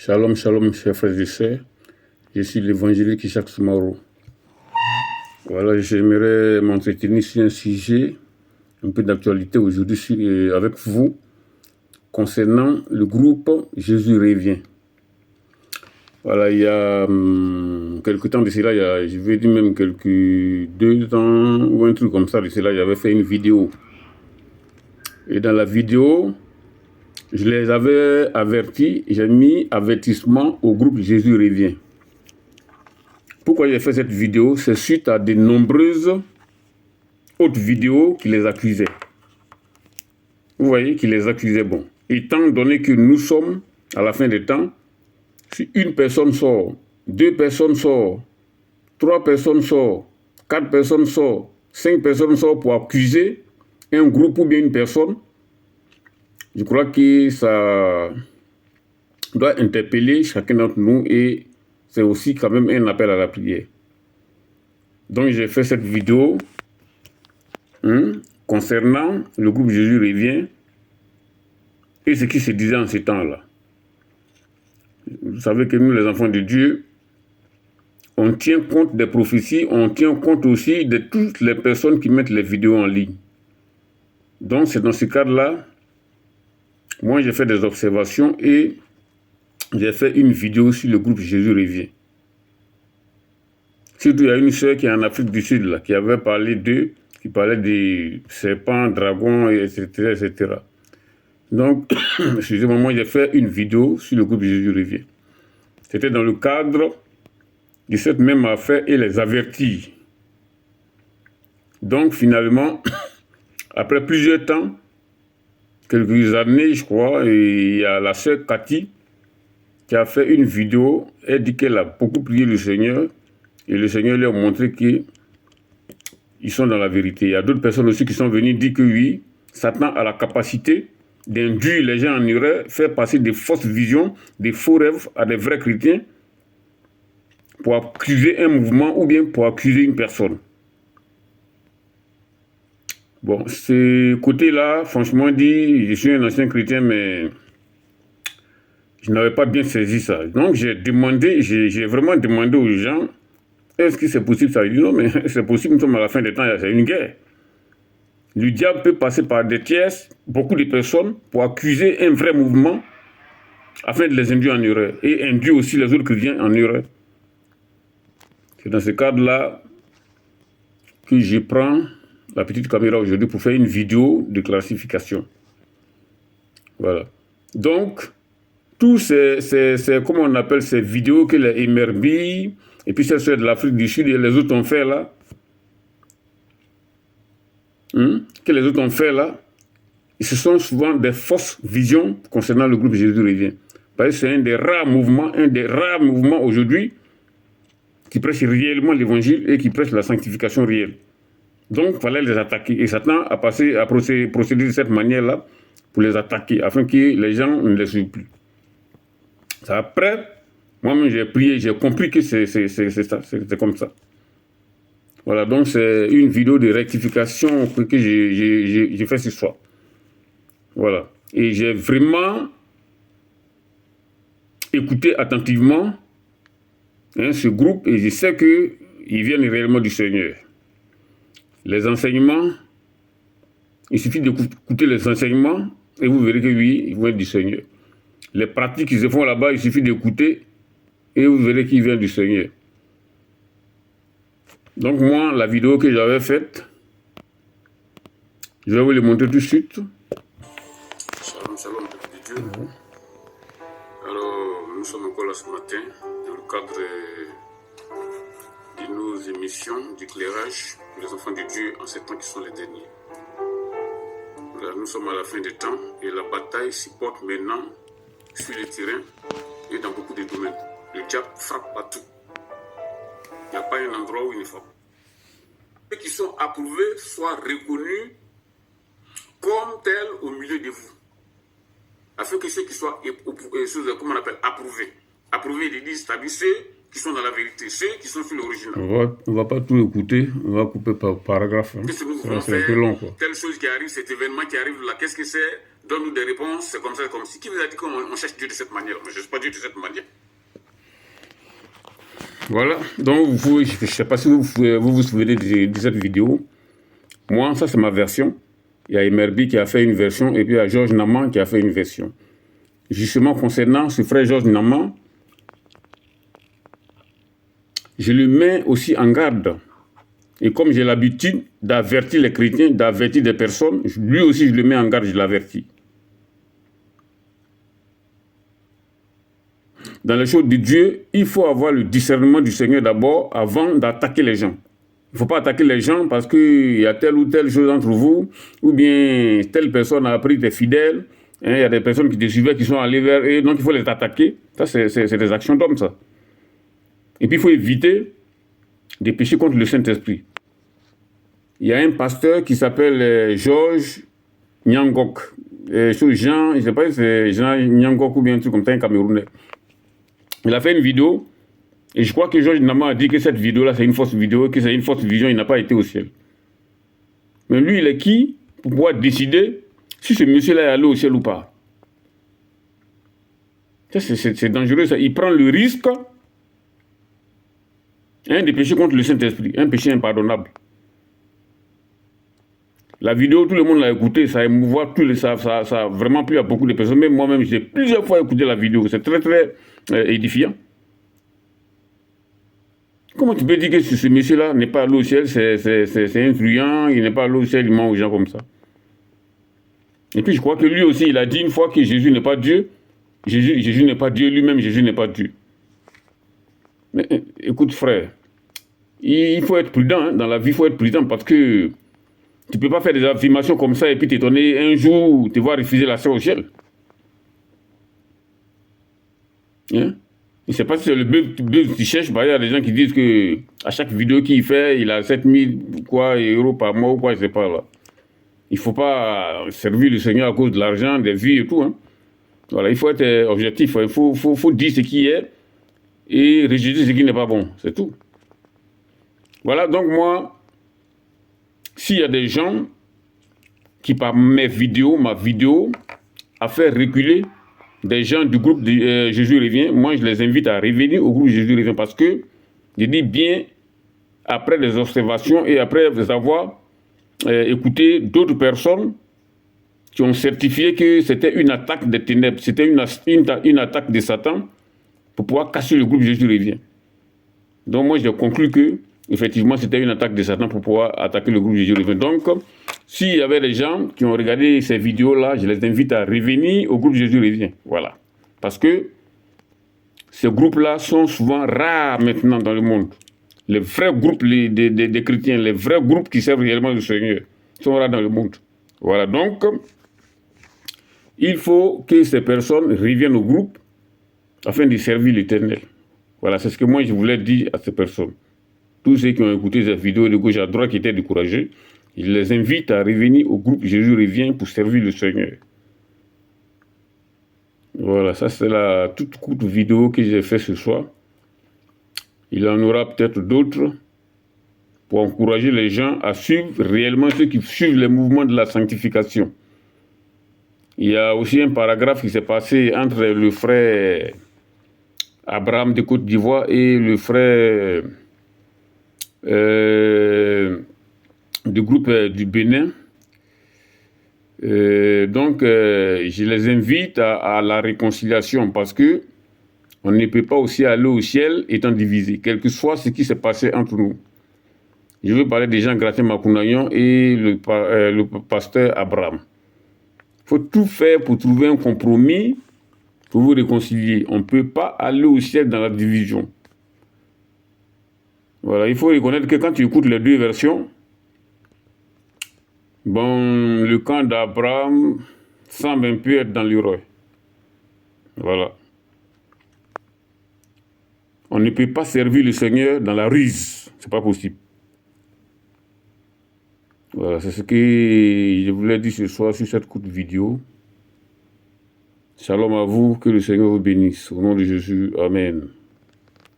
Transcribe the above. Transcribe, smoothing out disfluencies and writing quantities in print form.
Shalom, shalom, chers frères et sœurs. Je suis l'évangélique Isaac Soumaro. Voilà, j'aimerais m'entretenir sur un sujet, un peu d'actualité aujourd'hui avec vous, concernant le groupe Jésus revient. Voilà, il y a quelque temps de cela, je vais dire même quelques 2 ans ou un truc comme ça de cela, j'avais fait une vidéo. Et dans la vidéo, je les avais avertis, j'ai mis avertissement au groupe Jésus revient. Pourquoi j'ai fait cette vidéo? C'est suite à de nombreuses autres vidéos qui les accusaient. Vous voyez, qui les accusaient, bon. Étant donné que nous sommes à la fin des temps, si une personne sort, 2 personnes sortent, 3 personnes sortent, 4 personnes sortent, 5 personnes sortent pour accuser un groupe ou bien une personne, je crois que ça doit interpeller chacun d'entre nous et c'est aussi quand même un appel à la prière. Donc j'ai fait cette vidéo concernant le groupe Jésus revient et ce qui se disait en ces temps-là. Vous savez que nous, les enfants de Dieu, on tient compte des prophéties, on tient compte aussi de toutes les personnes qui mettent les vidéos en ligne. Donc c'est dans ce cadre-là, moi j'ai fait des observations et j'ai fait une vidéo sur le groupe Jésus revient. Surtout, il y a une sœur qui est en Afrique du Sud, là, qui avait parlé d'eux, qui parlait des serpents, dragons, etc., etc. Donc, excusez-moi, moi j'ai fait une vidéo sur le groupe Jésus revient. C'était dans le cadre de cette même affaire et les avertir. Donc, finalement, après plusieurs temps, quelques années, je crois, et il y a la sœur Cathy qui a fait une vidéo. Elle dit qu'elle a beaucoup prié le Seigneur et le Seigneur leur a montré qu'ils sont dans la vérité. Il y a d'autres personnes aussi qui sont venues dire que oui, Satan a la capacité d'induire les gens en erreur, faire passer des fausses visions, des faux rêves à des vrais chrétiens pour accuser un mouvement ou bien pour accuser une personne. Bon, ce côté-là, franchement dit, je suis un ancien chrétien, mais je n'avais pas bien saisi ça. Donc j'ai vraiment demandé aux gens, est-ce que c'est possible ça? Ils disent non, mais c'est possible, nous sommes à la fin des temps, c'est une guerre. Le diable peut passer par des tierces, beaucoup de personnes, pour accuser un vrai mouvement, afin de les induire en erreur, et induire aussi les autres chrétiens en erreur. C'est dans ce cadre-là que je prends la petite caméra aujourd'hui pour faire une vidéo de classification. Voilà. Donc, tous comment on appelle ces vidéos que les MRB, et puis celles de l'Afrique du Sud et les autres ont fait là, ce sont souvent des fausses visions concernant le groupe Jésus revient. Parce que c'est un des rares mouvements aujourd'hui qui prêche réellement l'évangile et qui prêche la sanctification réelle. Donc, il fallait les attaquer. Et Satan a procédé de cette manière-là pour les attaquer, afin que les gens ne les suivent plus. Après, moi-même j'ai prié, j'ai compris que c'est comme ça. Voilà, donc c'est une vidéo de rectification que j'ai fait ce soir. Voilà. Et j'ai vraiment écouté attentivement ce groupe et je sais qu'ils viennent réellement du Seigneur. Les enseignements, il suffit d'écouter les enseignements et vous verrez que oui, ils vont être du Seigneur. Les pratiques qui se font là-bas, il suffit d'écouter et vous verrez qu'ils viennent du Seigneur. Donc moi, la vidéo que j'avais faite, je vais vous les montrer tout de suite. Shalom, shalom, peuple de Dieu. Alors, nous sommes encore là ce matin, dans le cadre de nos émissions d'éclairage pour les enfants de Dieu en ces temps qui sont les derniers. Voilà, nous sommes à la fin des temps et la bataille s'y porte maintenant sur le terrain et dans beaucoup de domaines. Le diable frappe partout. Il n'y a pas un endroit où il ne frappe. Ceux qui sont approuvés soient reconnus comme tels au milieu de vous. Afin que ceux qui soient comment on appelle, approuvés. Approuvés, ils disent, c'est-à-dire ceux qui sont dans la vérité, ceux qui sont sur l'original. On ne va pas tout écouter, on va couper par paragraphe. Hein. C'est un peu long, quoi. Telle chose qui arrive, cet événement qui arrive là, qu'est-ce que c'est? donne-nous des réponses, c'est comme ça, comme si. Qui vous a dit qu'on cherche Dieu de cette manière? Je ne cherche pas Dieu de cette manière. Voilà, donc je ne sais pas si vous vous souvenez de cette vidéo. Moi, ça c'est ma version. Il y a Emerbi qui a fait une version et puis il y a Georges Naman qui a fait une version. Justement, concernant ce frère Georges Naman, je le mets aussi en garde. Et comme j'ai l'habitude d'avertir les chrétiens, d'avertir des personnes, lui aussi je le mets en garde, je l'avertis. Dans les choses de Dieu, il faut avoir le discernement du Seigneur d'abord avant d'attaquer les gens. Il ne faut pas attaquer les gens parce qu'il y a telle ou telle chose entre vous, ou bien telle personne a appris des fidèles, hein, il y a des personnes qui te suivaient, qui sont allées vers eux, donc il faut les attaquer. Ça, c'est des actions d'homme, ça. Et puis il faut éviter de pécher contre le Saint-Esprit. Il y a un pasteur qui s'appelle Georges Nyangok. Jean, je ne sais pas si c'est Jean Nyangok ou bien un truc comme ça, un Camerounais. Il a fait une vidéo, et je crois que Georges Naman a dit que cette vidéo-là, c'est une fausse vidéo, que c'est une fausse vision, il n'a pas été au ciel. Mais lui, il est qui pour pouvoir décider si ce monsieur-là est allé au ciel ou pas? C'est dangereux, ça. Il prend le risque de pécher contre le Saint-Esprit, un péché impardonnable. La vidéo, tout le monde l'a écouté, ça émouvoit, ça a vraiment plu à beaucoup de personnes. Même moi-même, j'ai plusieurs fois écouté la vidéo. C'est très, très édifiant. Comment tu peux dire que ce monsieur-là n'est pas allé au ciel, c'est influent, il n'est pas allé au ciel, il ment aux gens comme ça. Et puis je crois que lui aussi, il a dit une fois que Jésus n'est pas Dieu. Jésus n'est pas Dieu, lui-même Jésus n'est pas Dieu. Mais écoute frère, il faut être prudent, hein, dans la vie il faut être prudent parce que tu ne peux pas faire des affirmations comme ça et puis t'étonner un jour, te voir refuser l'accès au ciel. Hein? Je ne sais pas si c'est le bœuf que tu cherches, il y a des gens qui disent qu'à chaque vidéo qu'il fait, il a 7000 euros par mois ou quoi, je ne sais pas là. Il ne faut pas servir le Seigneur à cause de l'argent, des vies et tout. Hein. Voilà, il faut être objectif, il faut dire ce qui est et rejeter ce qui n'est pas bon, c'est tout. Voilà, donc moi, s'il y a des gens qui, par ma vidéo, a fait reculer des gens du groupe de Jésus revient, moi je les invite à revenir au groupe Jésus revient parce que, je dis bien, après des observations et après avoir écouté d'autres personnes qui ont certifié que c'était une attaque des ténèbres, c'était une attaque de Satan pour pouvoir casser le groupe Jésus revient. Donc moi j'ai conclu que effectivement c'était une attaque de Satan pour pouvoir attaquer le groupe Jésus revient. Donc s'il y avait des gens qui ont regardé ces vidéos-là, je les invite à revenir au groupe Jésus revient. Voilà. Parce que ces groupes-là sont souvent rares maintenant dans le monde. Les vrais groupes des chrétiens, les vrais groupes qui servent réellement le Seigneur sont rares dans le monde. Voilà. Donc, il faut que ces personnes reviennent au groupe afin de servir l'Éternel. Voilà, c'est ce que moi je voulais dire à ces personnes. Tous ceux qui ont écouté cette vidéo de gauche à droite qui étaient découragés, je les invite à revenir au groupe Jésus revient pour servir le Seigneur. Voilà, ça c'est la toute courte vidéo que j'ai faite ce soir. Il y en aura peut-être d'autres pour encourager les gens à suivre réellement ceux qui suivent les mouvements de la sanctification. Il y a aussi un paragraphe qui s'est passé entre le frère Abraham de Côte d'Ivoire et le frère du groupe du Bénin. Donc, je les invite à la réconciliation parce que on ne peut pas aussi aller au ciel étant divisé, quel que soit ce qui s'est passé entre nous. Je veux parler des gens Gratien Makunayon et le pasteur Abraham. Il faut tout faire pour trouver un compromis pour vous réconcilier. On ne peut pas aller au ciel dans la division. Voilà, il faut reconnaître que quand tu écoutes les deux versions, bon, le camp d'Abraham semble un peu être dans l'erreur. Voilà. On ne peut pas servir le Seigneur dans la ruse. C'est pas possible. Voilà, c'est ce que je voulais dire ce soir sur cette courte vidéo. Shalom à vous, que le Seigneur vous bénisse. Au nom de Jésus, Amen.